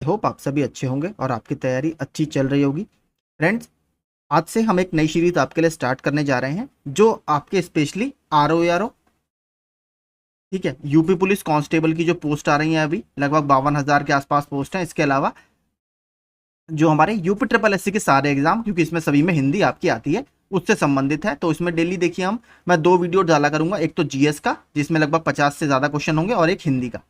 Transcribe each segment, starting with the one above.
Hope आप सभी अच्छे होंगे और आपकी तैयारी अच्छी चल रही होगी। फ्रेंड्स, आज से हम एक नई सीरीज आपके लिए स्टार्ट करने जा रहे हैं जो आपके स्पेशली आर ओ, ठीक है, यूपी पुलिस कांस्टेबल की जो पोस्ट आ रही है अभी लगभग 52,000 के आसपास पोस्ट हैं। इसके अलावा जो हमारे यूपी ट्रिपल एससी के सारे एग्जाम, क्योंकि इसमें सभी में हिंदी आपकी आती है, उससे संबंधित है। तो इसमें डेली देखिए मैं 2 वीडियो डाला करूंगा, एक तो जीएस का जिसमें लगभग 50 से ज्यादा क्वेश्चन होंगे और एक हिंदी का।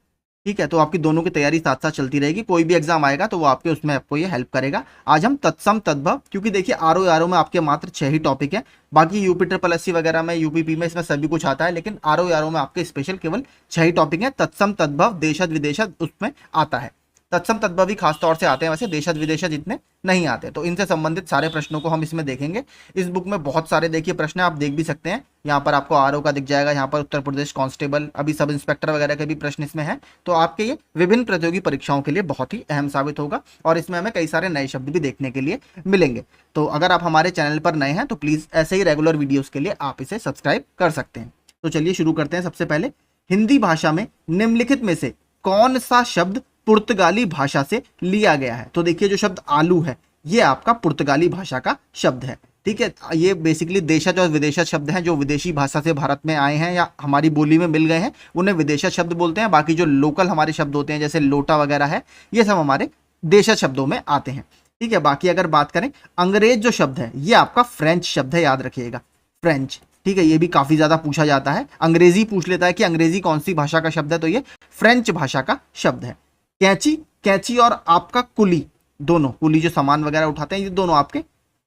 ठीक है, तो आपकी दोनों की तैयारी साथ साथ चलती रहेगी। कोई भी एग्जाम आएगा तो वो आपके उसमें आपको ये हेल्प करेगा। आज हम तत्सम तद्भव, क्योंकि देखिए आर ओ में आपके मात्र 6 ही टॉपिक है। बाकी यूपी ट्रिपल एससी वगैरह में, यूपीपी में इसमें सभी कुछ आता है, लेकिन आर ओ में आपके स्पेशल केवल 6 ही टॉपिक है। तत्सम तद्भव देशज विदेशज उसमें आता है। तत्सम तद्भव ही खास तौर से आते हैं, वैसे देशज विदेशज इतने नहीं आते। तो इनसे संबंधित सारे प्रश्नों को हम इसमें देखेंगे। इस बुक में बहुत सारे देखिए प्रश्न आप देख भी सकते हैं। यहाँ पर आपको आर ओ का दिख जाएगा, यहाँ पर उत्तर प्रदेश कांस्टेबल, अभी सब इंस्पेक्टर वगैरह के भी प्रश्न इसमें हैं। तो आपके ये विभिन्न प्रतियोगी परीक्षाओं के लिए बहुत ही अहम साबित होगा और इसमें हमें कई सारे नए शब्द भी देखने के लिए मिलेंगे। तो अगर आप हमारे चैनल पर नए हैं तो प्लीज ऐसे ही रेगुलर वीडियोस के लिए आप इसे सब्सक्राइब कर सकते हैं। तो चलिए शुरू करते हैं। सबसे पहले, हिंदी भाषा में निम्नलिखित में से कौन सा शब्द पुर्तगाली भाषा से लिया गया है? तो देखिए जो शब्द आलू है ये आपका पुर्तगाली भाषा का शब्द है। ठीक है, ये बेसिकली देशज और विदेशज शब्द हैं जो विदेशी भाषा से भारत में आए हैं या हमारी बोली में मिल गए हैं, उन्हें विदेशज शब्द बोलते हैं। बाकी जो लोकल हमारे शब्द होते हैं जैसे लोटा वगैरह है, ये सब हमारे देशज शब्दों में आते हैं। ठीक है, बाकी अगर बात करें अंग्रेज जो शब्द है ये आपका फ्रेंच शब्द है, याद रखिएगा, फ्रेंच। ठीक है, ये भी काफी ज्यादा पूछा जाता है, अंग्रेजी पूछ लेता है कि अंग्रेजी कौन सी भाषा का शब्द है, तो ये फ्रेंच भाषा का शब्द है। कैंची, कैंची और आपका कुली, दोनों कुली जो सामान वगैरह उठाते हैं, ये दोनों आपके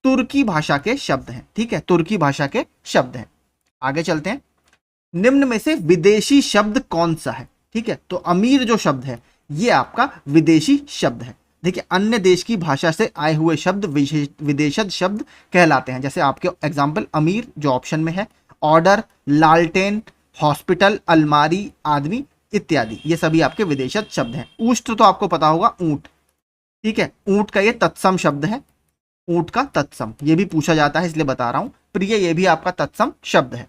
तुर्की भाषा के शब्द हैं। ठीक है, तुर्की भाषा के शब्द हैं। आगे चलते हैं, निम्न में से विदेशी शब्द कौन सा है? ठीक है, तो अमीर जो शब्द है ये आपका विदेशी शब्द है। देखिए अन्य देश की भाषा से आए हुए शब्द विदेशज शब्द कहलाते हैं। जैसे आपके एग्जाम्पल अमीर जो ऑप्शन में है, ऑर्डर, लालटेन, हॉस्पिटल, अलमारी, आदमी इत्यादि, ये सभी आपके विदेशज शब्द हैं। उष्ट्र तो आपको पता होगा, ऊंट। ठीक है, ऊंट का ये तत्सम शब्द है, ऊंट का तत्सम, ये भी पूछा जाता है इसलिए बता रहा हूं। प्रिय, ये भी आपका तत्सम शब्द है।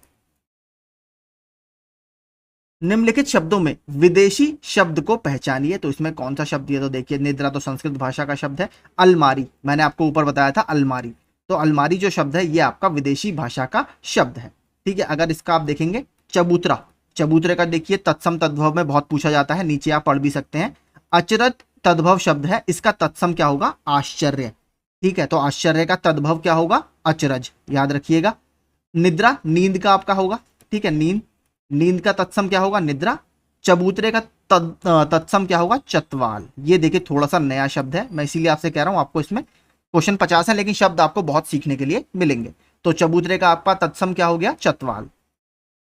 निम्नलिखित शब्दों में विदेशी शब्द को पहचानिए, तो इसमें कौन सा शब्द है? तो देखिए निद्रा तो संस्कृत भाषा का शब्द है। अलमारी, मैंने आपको ऊपर बताया था अलमारी, तो अलमारी जो शब्द है ये आपका विदेशी भाषा का शब्द है। ठीक है, अगर इसका आप देखेंगे चबूतरा, चबूतरे का देखिए तत्सम तद्भव में बहुत पूछा जाता है, नीचे आप पढ़ भी सकते हैं। अचरज तद्भव शब्द है, इसका तत्सम क्या होगा? आश्चर्य। ठीक है, तो आश्चर्य का तद्भव क्या होगा? अचरज, याद रखिएगा। निद्रा, नींद का आपका होगा। ठीक है, नींद, नींद का तत्सम क्या होगा? निद्रा। चबूतरे का तत्सम क्या होगा? चतवाल। ये देखिए थोड़ा सा नया शब्द है, मैं इसीलिए आपसे कह रहा हूं, आपको इसमें क्वेश्चन 50 है लेकिन शब्द आपको बहुत सीखने के लिए मिलेंगे। तो चबूतरे का आपका तत्सम क्या हो गया? चतवाल।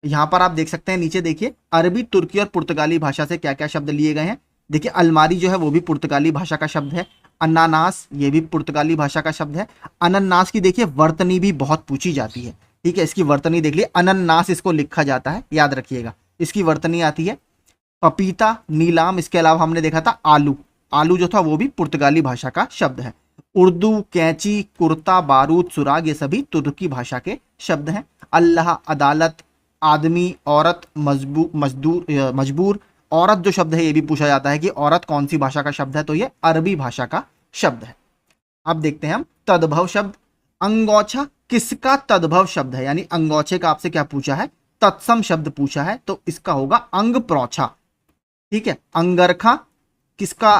यहां पर आप देख सकते हैं, नीचे देखिए अरबी, तुर्की और पुर्तगाली भाषा से क्या क्या शब्द लिए गए हैं। देखिए अलमारी जो है वो भी पुर्तगाली भाषा का शब्द है। अनानास, ये भी पुर्तगाली भाषा का शब्द है। अनन्नास की देखिए वर्तनी भी बहुत पूछी जाती है। ठीक है, इसकी वर्तनी देख लिए, अनन्नास इसको लिखा जाता है, याद रखिएगा, इसकी वर्तनी आती है। पपीता, नीलाम, इसके अलावा हमने देखा था आलू, आलू जो था वो भी पुर्तगाली भाषा का शब्द है। उर्दू, कैंची, कुर्ता, बारूद, सुराग, ये सभी तुर्की भाषा के शब्द हैं। अल्लाह, अदालत, आदमी, औरत, मजबूर, औरत जो शब्द है ये भी पूछा जाता है कि औरत कौन सी भाषा का शब्द है, तो ये अरबी भाषा का शब्द है। अब देखते हैं हम तद्भव शब्द। अंगोछा किसका तद्भव शब्द है? यानी अंगोछे का आपसे क्या पूछा है? तत्सम शब्द पूछा है, तो इसका होगा अंग प्रोछा। ठीक है, अंगरखा किसका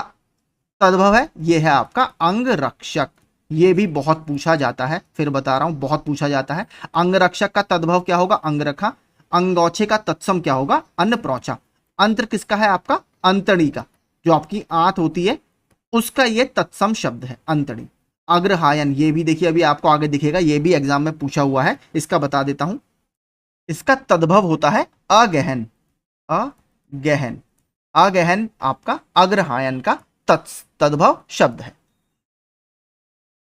तद्भव है? ये है आपका अंगरक्षक, ये भी बहुत पूछा जाता है, फिर बता रहा हूं बहुत पूछा जाता है। अंगरक्षक का तद्भव क्या होगा? अंगरखा। अंगोछे का तत्सम क्या होगा? अन्न प्रोछा। अंतर किसका है? आपका अंतड़ी का, जो आपकी आंत होती है उसका ये तत्सम शब्द है, अंतड़ी। अग्रहायन, ये भी देखिए अभी आपको आगे दिखेगा, ये भी एग्जाम में पूछा हुआ है, इसका बता देता हूं। इसका तद्भव होता है अगहन, अगहन, अगहन आपका अग्रहायन का तद्भव शब्द है।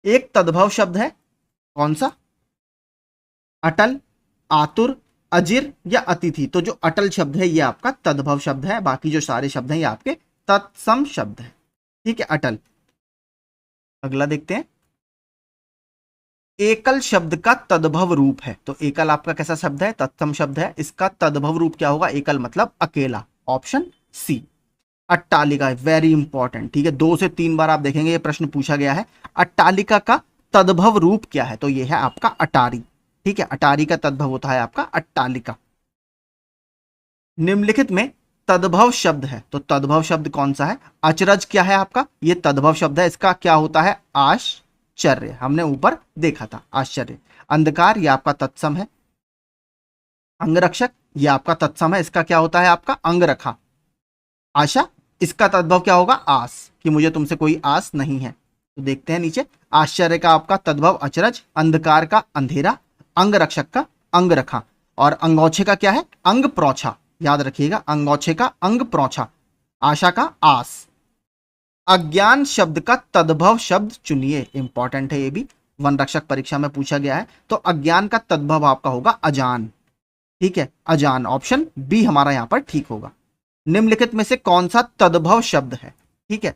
एक तद्भव शब्द है, कौन सा? अटल, आतुर, अजिर या अतिथि। तो जो अटल शब्द है ये आपका तद्भव शब्द है, बाकी जो सारे शब्द हैं ये आपके तत्सम शब्द है। ठीक है, अटल। अगला देखते हैं, एकल शब्द का तद्भव रूप है। तो एकल आपका कैसा शब्द है? तत्सम शब्द है, इसका तद्भव रूप क्या होगा? एकल मतलब अकेला, ऑप्शन सी। अट्टालिका, वेरी इंपॉर्टेंट, ठीक है, 2 से 3 बार आप देखेंगे ये प्रश्न पूछा गया है। अट्टालिका का तद्भव रूप क्या है, तो ये है आपका अटारी, ठीक है, अटारी का तद्भव होता है आपका अट्टालिका। निम्नलिखित में तद्भव शब्द है, तो तद्भव शब्द कौन सा है? अचरज क्या है आपका? ये तद्भव शब्द है, इसका क्या होता है? आश्चर्य, हमने ऊपर देखा था, आश्चर्य। अंधकार, ये आपका तत्सम है। अंगरक्षक, ये आपका तत्सम है, इसका क्या होता है आपका? अंगरखा। आशा, इसका तद्भव क्या होगा? आस, कि मुझे तुमसे कोई आस नहीं है। तो देखते हैं नीचे, आश्चर्य का आपका तद्भव अचरज, अंधकार का अंधेरा, अंगरक्षक का अंगरखा, और अंगोछे का क्या है? अंग प्रोछा, याद रखिएगा, अंगोछे का अंग प्रोछा, आशा का आस। अज्ञान शब्द का तद्भव शब्द चुनिए, इंपॉर्टेंट है ये भी, वन रक्षक परीक्षा में पूछा गया है। तो अज्ञान का तद्भव आपका होगा अजान, ठीक है, अजान, ऑप्शन बी हमारा यहां पर ठीक होगा। निम्नलिखित में से कौन सा तद्भव शब्द है, ठीक है,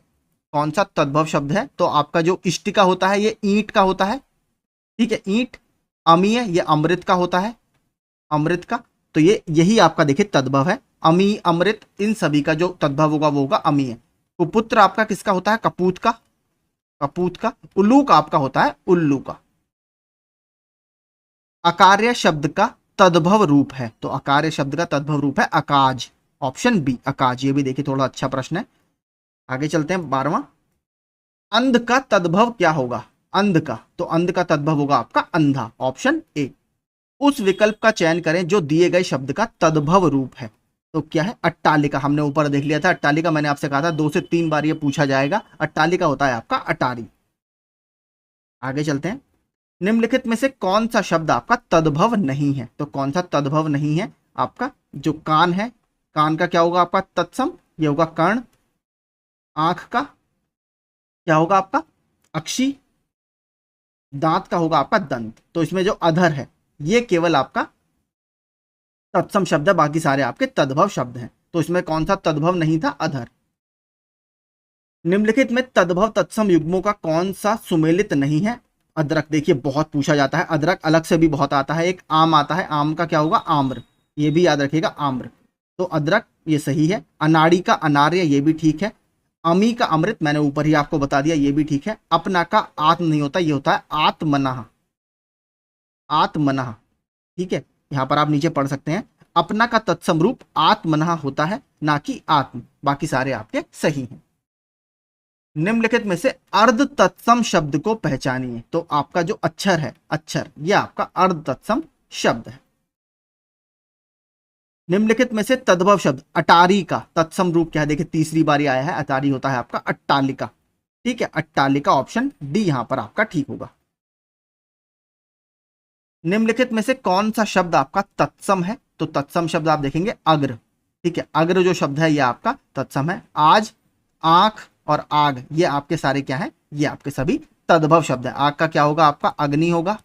कौन सा तद्भव शब्द है? तो आपका जो इष्टिका होता है ये ईंट का होता है, ठीक है, ईंट। अमीय, ये अमृत का होता है, अमृत का, तो ये यही आपका देखिए तद्भव है, अमी अमृत, इन सभी का जो तद्भव होगा वो होगा अमीय। कुपुत्र आपका किसका होता है? कपूत का, कपूत का। उल्लू का आपका होता है उल्लू का। अकार्य शब्द का तद्भव रूप है, तो अकार्य शब्द का तद्भव रूप है अकाज, ऑप्शन बी अकाज। ये भी देखिए थोड़ा अच्छा प्रश्न है। आगे चलते हैं, 12वां, अंध का तद्भव क्या होगा? अंध का, तो अंध का तद्भव होगा आपका अंधा, ऑप्शन ए। उस विकल्प का चयन करें जो दिए गए शब्द का तद्भव रूप है, तो क्या है? अट्टालिका, हमने ऊपर देख लिया था अट्टालिका, मैंने आपसे कहा था 2 से 3 बार ये पूछा जाएगा। अट्टालिका होता है आपका अटारी। आगे चलते हैं, निम्नलिखित में से कौन सा शब्द आपका तद्भव नहीं है? तो कौन सा तद्भव नहीं है आपका? जो कान है, कान का क्या होगा आपका तत्सम? ये होगा कर्ण। आंख का क्या होगा आपका? अक्षी। दांत का होगा आपका दंत। तो इसमें जो अधर है ये केवल आपका तत्सम शब्द है, बाकी सारे आपके तद्भव शब्द हैं। तो इसमें कौन सा तद्भव नहीं था? अधर। निम्नलिखित में तद्भव तत्सम युग्मों का कौन सा सुमेलित नहीं है? अदरक, देखिए बहुत पूछा जाता है, अदरक अलग से भी बहुत आता है। एक आम आता है, आम का क्या होगा? आम्र, ये भी याद रखिएगा, आम्र। तो अदरक ये सही है। अनाड़ी का अनार्य, ये भी ठीक है। अमी का अमृत, मैंने ऊपर ही आपको बता दिया, ये भी ठीक है। अपना का आत्म नहीं होता, ये होता है आत्मनः, आत्मनः, ठीक है। यहां पर आप नीचे पढ़ सकते हैं, अपना का तत्सम रूप आत्मनः होता है, ना कि आत्म। बाकी सारे आपके सही हैं। निम्नलिखित में से अर्ध तत्सम शब्द को पहचानिए, तो आपका जो अक्षर है, अक्षर, ये आपका अर्ध तत्सम शब्द है। निम्नलिखित में से तद्भव शब्द अटारी का तत्सम रूप क्या है? देखिए तीसरी बार आया है, अटारी होता है आपका अट्टालिका, ठीक है, अट्टालिका, ऑप्शन डी यहां पर आपका ठीक होगा। निम्नलिखित में से कौन सा शब्द आपका तत्सम है? तो तत्सम शब्द आप देखेंगे अग्र, ठीक है, अग्र जो शब्द है ये आपका तत्सम है। आज, आंख और आग, ये आपके सारे क्या है? ये आपके सभी तद्भव शब्द है। आग का क्या होगा आपका? अग्नि होगा।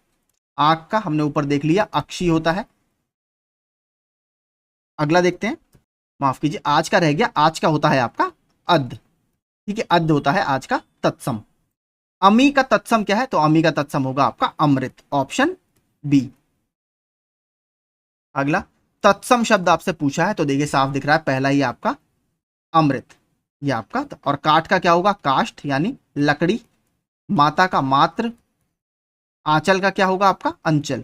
आग का हमने ऊपर देख लिया, अक्षी होता है। अगला देखते हैं, माफ कीजिए, आज का रह गया, आज का होता है आपका अद्ध, ठीक है, अद्ध होता है आज का तत्सम। अमी का तत्सम क्या है? तो अमी का तत्सम होगा आपका अमृत, ऑप्शन बी। अगला, तत्सम शब्द आपसे पूछा है, तो देखिए साफ दिख रहा है, पहला ही आपका अमृत, ये आपका। और काठ का क्या होगा? काष्ठ, यानी लकड़ी। माता का मात्र। आंचल का क्या होगा आपका? अंचल।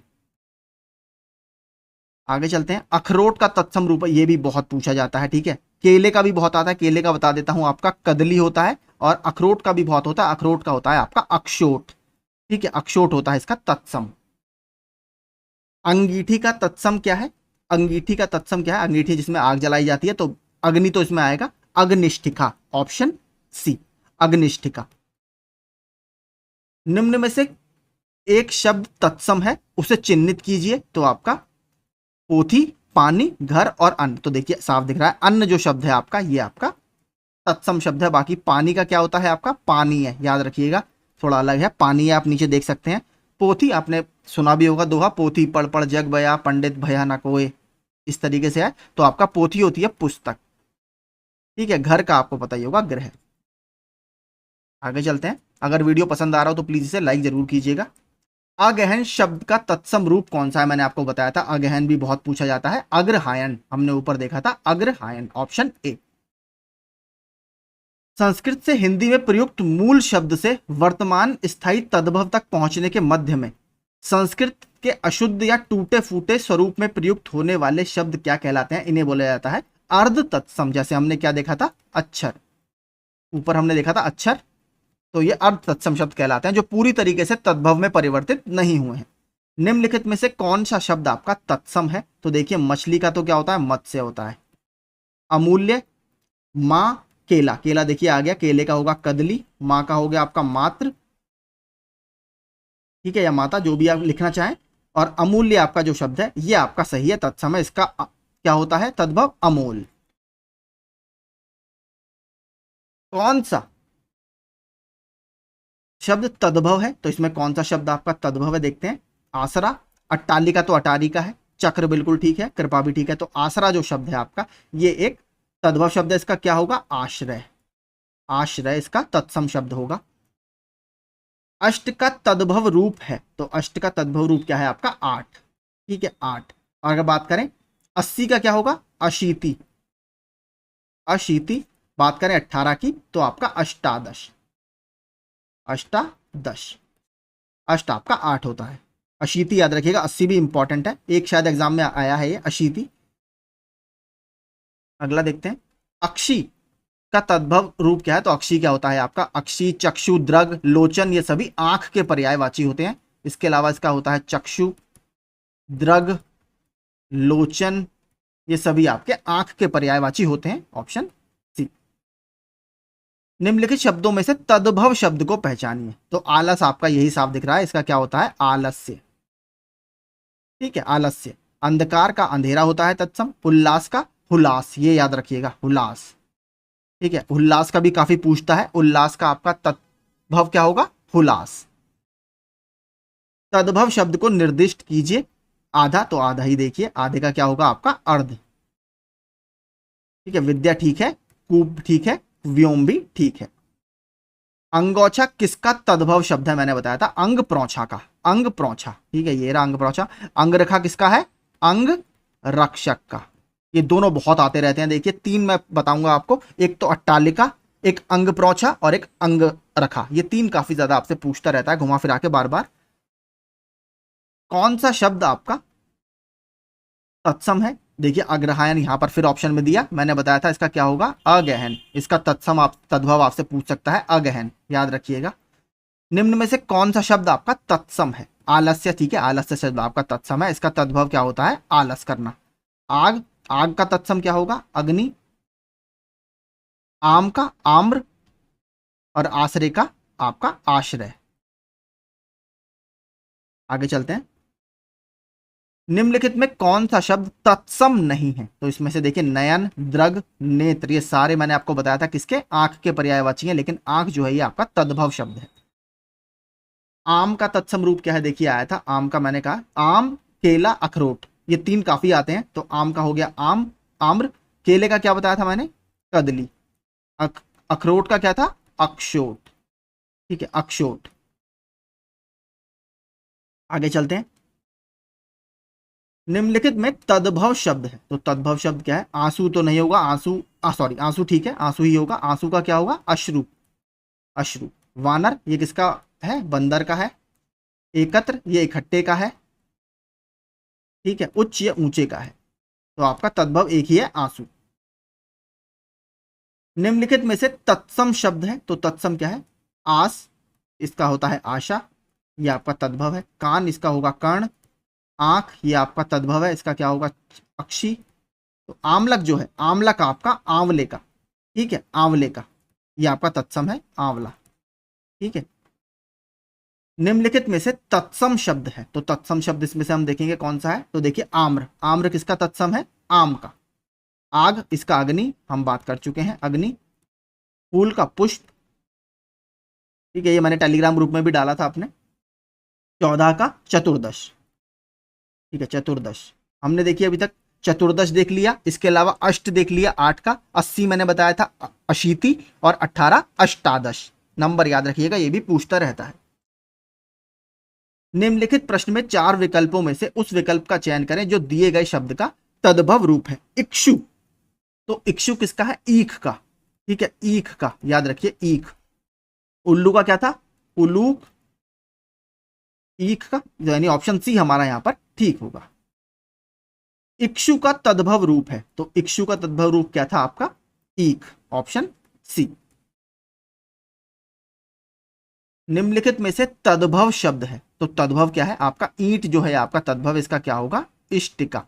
आगे चलते हैं, अखरोट का तत्सम रूप, ये भी बहुत पूछा जाता है, ठीक है। केले का भी बहुत आता है, केले का बता देता हूं आपका कदली होता है। और अखरोट का भी बहुत होता है, अखरोट का होता है आपका अक्षोट, ठीक है, अक्षोट होता है इसका तत्सम। अंगीठी का तत्सम क्या है? अंगीठी का तत्सम क्या है? अंगीठी जिसमें आग जलाई जाती है, तो अग्नि तो इसमें आएगा, अग्निष्ठिका, ऑप्शन सी, अग्निष्ठिका। निम्न में से एक शब्द तत्सम है, उसे चिन्हित कीजिए, तो आपका पोथी, पानी, घर और अन्न। तो देखिए साफ दिख रहा है, अन्न जो शब्द है आपका, ये आपका तत्सम शब्द है। बाकी पानी का क्या होता है आपका? पानी है, याद रखिएगा, थोड़ा अलग है, पानी है, आप नीचे देख सकते हैं। पोथी आपने सुना भी होगा, दोहा, पोथी पढ़ पढ़ जग बया, पंडित भया न कोय, इस तरीके से है। तो आपका पोथी होती है पुस्तक, ठीक है। घर का आपको पता ही होगा, गृह। आगे चलते हैं, अगर वीडियो पसंद आ रहा हो तो प्लीज इसे लाइक जरूर कीजिएगा। अगहन शब्द का तत्सम रूप कौन सा है? मैंने आपको बताया था, अगहन भी बहुत पूछा जाता है। अग्रहायन, हमने ऊपर देखा था, अग्रहायन, ऑप्शन ए। संस्कृत से हिंदी में प्रयुक्त मूल शब्द से वर्तमान स्थायी तद्भव तक पहुंचने के मध्य में संस्कृत के अशुद्ध या टूटे फूटे स्वरूप में प्रयुक्त होने वाले शब्द क्या कहलाते हैं? इन्हें बोला जाता है अर्ध तत्सम। जैसे हमने क्या देखा था? अक्षर। ऊपर हमने देखा था अक्षर, तो ये अर्ध तत्सम शब्द कहलाते हैं जो पूरी तरीके से तद्भव में परिवर्तित नहीं हुए हैं। निम्नलिखित में से कौन सा शब्द आपका तत्सम है? तो देखिए, मछली का तो क्या होता है? मत्स्य होता है। अमूल्य, माँ, केला। केला देखिए आ गया, केले का होगा कदली, माँ का हो गया आपका मात्र, ठीक है, या माता, जो भी आप लिखना चाहें। और अमूल्य आपका जो शब्द है ये आपका सही है, तत्सम है। इसका क्या होता है? तद्भव अमूल। कौन सा शब्द तद्भव है? तो इसमें कौन सा शब्द आपका तद्भव है देखते हैं। आसरा। अट्टालिका तो अटारी का है। चक्र बिल्कुल ठीक है, कृपा भी ठीक है। तो आसरा जो शब्द है आपका, ये एक तद्भव शब्द है। इसका क्या होगा? आश्रय। आश्रय इसका तत्सम शब्द होगा। अष्ट का तद्भव रूप है, तो अष्ट का तद्भव रूप क्या है आपका? 8। ठीक है, 8। और अगर बात करें 80 का क्या होगा? अशीति। अशीति। बात करें 18 की तो आपका अष्टादश। अष्टादश। अष्ट आपका 8 होता है। अशीति याद रखिएगा। 80 भी इंपॉर्टेंट है, एक शायद एग्जाम में आया है ये अशीति। अगला देखते हैं, अक्षी का तद्भव रूप क्या है? तो अक्षी क्या होता है आपका? अक्षी, चक्षु, द्रग, लोचन, ये सभी आंख के पर्यायवाची होते हैं। इसके अलावा इसका होता है चक्षु, द्रग, लोचन, ये सभी आपके आंख के पर्यायवाची होते हैं। Option C. निम्नलिखित शब्दों में से तद्भव शब्द को पहचानिए। तो आलस आपका यही साफ दिख रहा है, इसका क्या होता है? आलस्य। ठीक है, आलस्य। अंधकार का अंधेरा होता है तत्सम। उल्लास का हुलास, ये याद रखिएगा, हुलास। ठीक है, उल्लास का भी काफी पूछता है। उल्लास का आपका तद्भव क्या होगा? हुलास। तद्भव शब्द को निर्दिष्ट कीजिए। आधा, तो आधा ही देखिए, आधे का क्या होगा आपका? अर्ध। ठीक है, विद्या ठीक है, कूप ठीक है, व्योम भी ठीक है। अंगोछा किसका तद्भव शब्द है? मैंने बताया था अंग प्रोछा का। अंग प्रोछा, ठीक है, ये रहा अंग प्रोछा। अंगरखा किसका है? अंग रक्षक का। ये दोनों बहुत आते रहते हैं। देखिए 3 मैं बताऊंगा आपको, एक तो अट्टालिका, एक अंग प्रोछा और एक अंग रखा। ये 3 काफी ज्यादा आपसे पूछता रहता है घुमा फिरा के बार बार। कौन सा शब्द आपका तत्सम है? देखिए अग्रहायन यहां पर फिर ऑप्शन में दिया, मैंने बताया था इसका क्या होगा? अगहन। इसका तत्सम तद्भव आपसे पूछ सकता है, अगहन, याद रखिएगा। निम्न में से कौन सा शब्द आपका तत्सम है? आलस्य, ठीक है, आलस्य शब्द आपका तत्सम है। इसका तद्भव क्या होता है? आलस करना। आग, आग का तत्सम क्या होगा? अग्नि। आम का आम्र और आश्रय का आपका आश्रय। आगे चलते हैं। निम्नलिखित में कौन सा शब्द तत्सम नहीं है? तो इसमें से देखिए नयन, द्रग, नेत्र, ये सारे मैंने आपको बताया था किसके? आंख के पर्यायवाची हैं, लेकिन आंख जो है ये आपका तद्भव शब्द है। आम का तत्सम रूप क्या है? देखिए आया था आम का, मैंने कहा आम, केला, अखरोट, ये 3 काफी आते हैं। तो आम का हो गया आम, आम्र। केले का क्या बताया था मैंने? कदली। अखरोट का क्या था? अक्षोट। ठीक है, अक्षोट। आगे चलते हैं। निम्नलिखित में तद्भव शब्द है, तो तद्भव शब्द क्या है? आंसू तो नहीं होगा, आंसू, सॉरी, आंसू ठीक है, आंसू ही होगा। आंसू का क्या होगा? अश्रु। अश्रु। वानर, ये किसका है? बंदर का है। एकत्र, ये इकट्ठे का है। ठीक है, उच्च, ये ऊंचे का है। तो आपका तद्भव एक ही है, आंसू। निम्नलिखित में से तत्सम शब्द है, तो तत्सम क्या है? आस, इसका होता है आशा, ये आपका तद्भव है। कान, इसका होगा कर्ण। आंख, ये आपका तद्भव है, इसका क्या होगा? अक्षी। तो आमलक जो है, आमला का आपका आंवले का, ठीक है, आंवले का, ये आपका तत्सम है, आंवला। ठीक है। निम्नलिखित में से तत्सम शब्द है, तो तत्सम शब्द इसमें से हम देखेंगे कौन सा है? तो देखिए आम्र। आम्र किसका तत्सम है? आम का। आग, इसका अग्नि, हम बात कर चुके हैं, अग्नि। फूल का पुष्प, ठीक है, ये मैंने टेलीग्राम ग्रुप में भी डाला था आपने। 14 का चतुर्दश, ठीक है, चतुर्दश। हमने देखिए अभी तक चतुर्दश देख लिया, इसके अलावा अष्ट देख लिया 8 का। 80 मैंने बताया था अशीति, और 18 अष्टादश। नंबर याद रखिएगा, ये भी पूछता रहता है। निम्नलिखित प्रश्न में 4 विकल्पों में से उस विकल्प का चयन करें जो दिए गए शब्द का तद्भव रूप है। इक्षु, तो इक्षु किसका है? ईख का। ठीक है, ईख का, याद रखिए ईख। उल्लू का क्या था, उलूक, ईख का, यानी ऑप्शन सी हमारा यहां पर ठीक होगा। इक्षु का तद्भव रूप है, तो इक्षु का तद्भव रूप क्या था आपका, ईख, ऑप्शन सी। निम्नलिखित में से तद्भव शब्द है, तो तद्भव क्या है आपका, ईंट जो है आपका तद्भव, इसका क्या होगा, इष्टिका,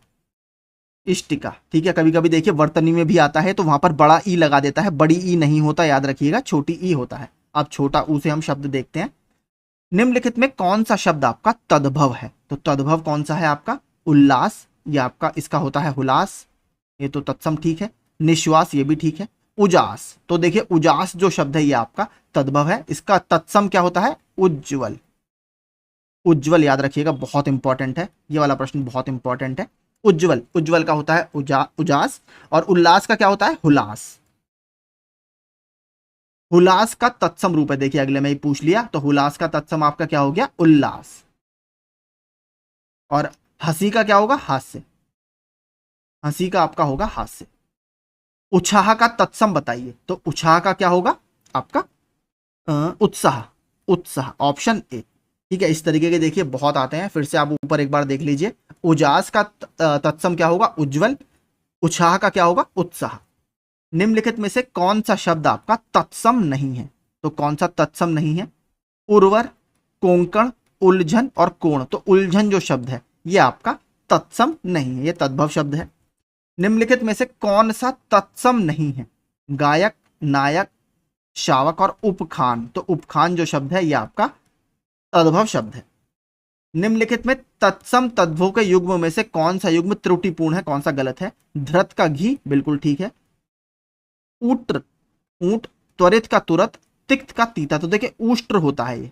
इष्टिका। ठीक है, कभी कभी देखिए वर्तनी में भी आता है तो वहां पर बड़ा ई लगा देता है, बड़ी ई नहीं होता, याद रखिएगा छोटी ई होता है। अब छोटा ऊ से हम शब्द देखते हैं। निम्नलिखित में कौन सा शब्द आपका तद्भव है, तो तद्भव कौन सा है आपका, उल्लास, ये आपका इसका होता है हुलास, ये तो तत्सम ठीक है। निश्वास, ये भी ठीक है। उजास, तो देखिए उजास जो शब्द है ये आपका तद्भव है, इसका तत्सम क्या होता है, उज्ज्वल, उज्ज्वल, याद रखिएगा बहुत इंपॉर्टेंट है, ये वाला प्रश्न बहुत इंपॉर्टेंट है। उज्ज्वल, उज्ज्वल का होता है उजास, और उल्लास का क्या होता है, हुलास। हुलास का तत्सम रूप है, देखिए अगले में ही पूछ लिया, तो हुलास का तत्सम आपका क्या हो गया, उल्लास। और हंसी का क्या होगा, हास्य, हंसी का आपका होगा हास्य। उत्साह का तत्सम बताइए, तो उत्साह का क्या होगा आपका, उत्साह, उत्साह, ऑप्शन ए। ठीक है, इस तरीके के देखिए बहुत आते हैं, फिर से आप ऊपर एक बार देख लीजिए। उजास का तत्सम क्या होगा, उज्जवल। उत्साह का क्या होगा, उत्साह। निम्नलिखित में से कौन सा शब्द आपका तत्सम नहीं है, तो कौन सा तत्सम नहीं है, उर्वर, कोंकण, उलझन और कोण। तो उलझन जो शब्द है ये आपका तत्सम नहीं है, ये तद्भव शब्द है। निम्नलिखित में से कौन सा तत्सम नहीं है, गायक, नायक, शावक और उपखान। तो उपखान जो शब्द है ये आपका तद्भव शब्द है। निम्नलिखित में तत्सम तद्भव के युग्म में से कौन सा युग्म त्रुटिपूर्ण है, कौन सा गलत है, धृत का घी, बिल्कुल ठीक है। ऊट्र, ऊंट, त्वरित का तुरत, तिक्त का तीता। तो देखिए उष्ट्र होता है ये,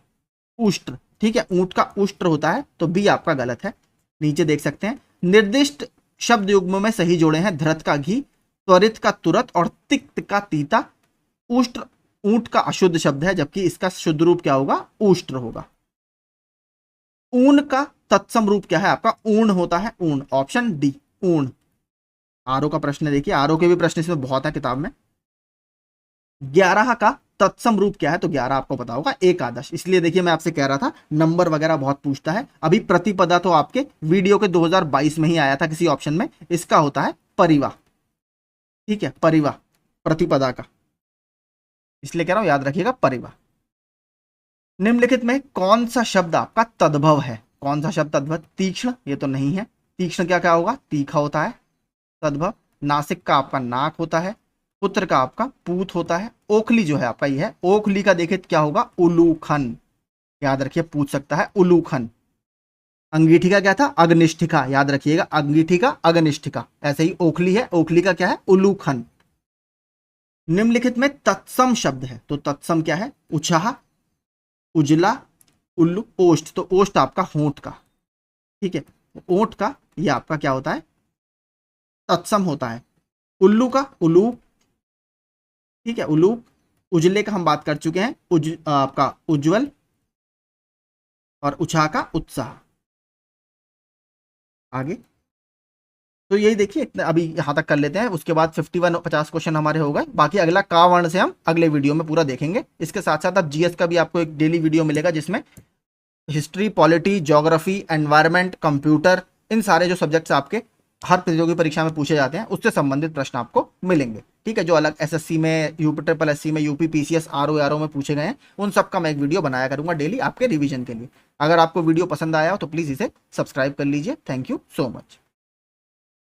उष्ट्र, ठीक है, ऊंट का उष्ट्र होता है, तो बी आपका गलत है। नीचे देख सकते हैं, निर्दिष्ट शब्द युग्म में सही जोड़े हैं, धृत का घी, त्वरित का तुरत और तिक्त का तीता। उष्ट्र ऊंट का अशुद्ध शब्द है, जबकि इसका शुद्ध रूप क्या होगा, उष्ट्र होगा। ऊन का तत्सम रूप क्या है आपका, ऊन होता है, ऊन, ऑप्शन डी, ऊन। आरओ का प्रश्न देखिए, आरओ के भी प्रश्न इसमें बहुत है किताब में। 11 का तत्सम रूप क्या है, तो 11 आपको पता होगा, एकादश। इसलिए देखिए मैं आपसे कह रहा था नंबर वगैरह बहुत पूछता है। अभी प्रतिपदा तो आपके वीडियो के 2022 में ही आया था किसी ऑप्शन में, इसका होता है परिवा। ठीक है, परिवा प्रतिपदा का, इसलिए कह रहा हूं याद रखिएगा परिवा। निम्नलिखित में कौन सा शब्द आपका तद्भव है, कौन सा शब्द तद्भव, तीक्ष्ण, ये तो नहीं है। तीक्ष्ण क्या क्या होगा, तीखा होता है, तद्भव। नासिक का आपका नाक होता है। पुत्र का आपका पूत होता है। ओखली जो है आपका ये है, ओखली का देखिए क्या होगा, उलूखन, याद रखिए पूछ सकता है, उलूखन। अंगीठी का क्या था, अग्निष्ठिका, याद रखिएगा अंगीठी का अग्निष्ठिका। ऐसे ही ओखली है, ओखली का क्या है, उलूखन। निम्नलिखित में तत्सम शब्द है, तो तत्सम क्या है, उछाह, उजला, उल्लू, ओष्ठ। तो ओष्ठ आपका होंठ का, ठीक है, ओंठ का ये आपका क्या होता है, तत्सम होता है। उल्लू का उलू, ठीक है, उलू। उजले का हम बात कर चुके हैं, आपका उज्जवल। और उछाह का उत्साह। आगे तो यही देखिए, इतना अभी यहां तक कर लेते हैं, उसके बाद 51-50 क्वेश्चन हमारे हो गए। बाकी अगला का वर्ण से हम अगले वीडियो में पूरा देखेंगे। इसके साथ साथ अब जीएस का भी आपको एक डेली वीडियो मिलेगा, जिसमें history, polity, geography, environment, computer, इन सारे जो सब्जेक्ट्स आपके हर प्रतियोगी परीक्षा में पूछे जाते हैं उससे संबंधित प्रश्न आपको मिलेंगे। ठीक है, जो अलग एसएससी में, यूपी ट्रिपल एससी में, यूपी पीसीएस, आरओ में पूछे गए हैं, उन सब का मैं एक वीडियो बनाया करूंगा डेली आपके रिवीजन के लिए। अगर आपको वीडियो पसंद आया हो तो प्लीज इसे सब्सक्राइब कर लीजिए। Thank you so much.